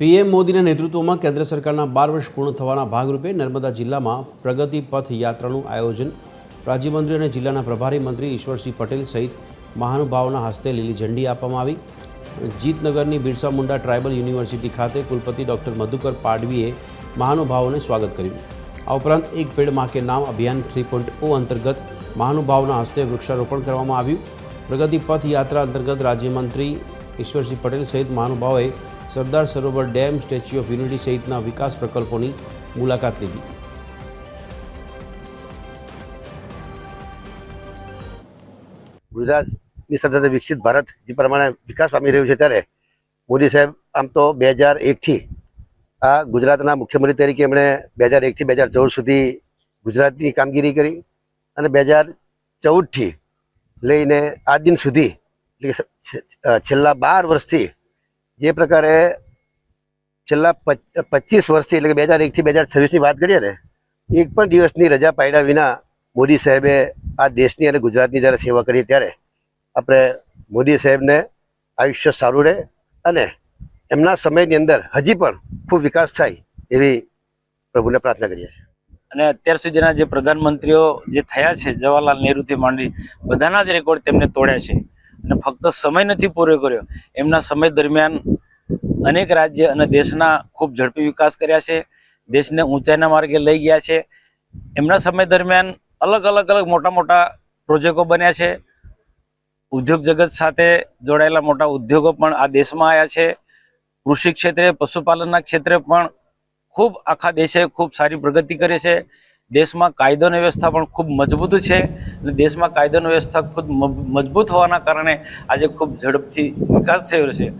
PM મોદીના નેતૃત્વમાં કેન્દ્ર સરકારના 12 વર્ષ પૂર્ણ થવાના ભાગરૂપે નર્મદા જિલ્લામાં પ્રગતિ પથ યાત્રાનું આયોજન રાજ્યમંત્રી અને જિલ્લાના પ્રભારી મંત્રી ઈશ્વરસિંહ પટેલ સહિત મહાનુભાવોના હસ્તે લીલી ઝંડી આપવામાં આવી। જીતનગરની બિરસા મુંડા ટ્રાઇબલ યુનિવર્સિટી ખાતે કુલપતિ ડૉક્ટર મધુકર પાડવીએ મહાનુભાવોને સ્વાગત કર્યું। આ ઉપરાંત એક પેડ માં કે નામ અભિયાન 3.0 અંતર્ગત મહાનુભાવોના હસ્તે વૃક્ષારોપણ કરવામાં આવ્યું। પ્રગતિ પથ યાત્રા અંતર્ગત રાજ્યમંત્રી ઈશ્વરસિંહ પટેલ સહિત મહાનુભાવોએ Sardar Sarovar dam, statue of unity સહિતના વિકાસ પ્રકલ્પોની મુલાકાત લીધી। ગુજરાતની સાથે વિકસિત ભારત જે પ્રમાણે વિકાસ પામી રહ્યું છે ત્યારે મોદી સાહેબ આમ તો 2001થી આ ગુજરાતના મુખ્યમંત્રી તરીકે એમણે 2001થી 2014 સુધી ગુજરાતની કામગીરી કરી અને 2014થી લઈને આ દિન સુધી એટલે છેલ્લા 12 વર્ષથી જે પ્રકારે છેલ્લા 25 વર્ષથી એટલે કે 2001થી 2026ની વાત કરીએ ને એક પણ દિવસની રજા પાડ્યા વિના મોદી સાહેબે આ દેશની અને ગુજરાતની જ્યારે સેવા કરી ત્યારે આપણે મોદી સાહેબને આયુષ્ય સારું રહે અને એમના સમયની અંદર હજી પણ ખૂબ વિકાસ થાય એવી પ્રભુને પ્રાર્થના કરીએ છીએ। અને અત્યાર સુધીના જે પ્રધાનમંત્રીઓ જે થયા છે જવાહરલાલ નહેરુથી માંડી બધાના જ રેકોર્ડ તેમને તોડ્યા છે અને ફક્ત સમય નથી પૂરો કર્યો, એમના સમય દરમિયાન અનેક રાજ્ય અને દેશના ખૂબ ઝડપી વિકાસ કર્યા છે, દેશને ઊંચાઈના માર્ગે લઈ ગયા છે। એમના સમય દરમિયાન અલગ અલગ મોટા મોટા પ્રોજેક્ટો બન્યા છે, ઉદ્યોગ જગત સાથે જોડાયેલા મોટા ઉદ્યોગો પણ આ દેશમાં આવ્યા છે। કૃષિ ક્ષેત્રે, પશુપાલનના ક્ષેત્રે પણ ખૂબ આખા દેશે ખૂબ સારી પ્રગતિ કરી છે। દેશમાં કાયદોની વ્યવસ્થા પણ ખૂબ મજબૂત છે અને દેશમાં કાયદોની વ્યવસ્થા ખૂબ મજબૂત હોવાના કારણે આજે ખૂબ ઝડપથી વિકાસ થયો છે।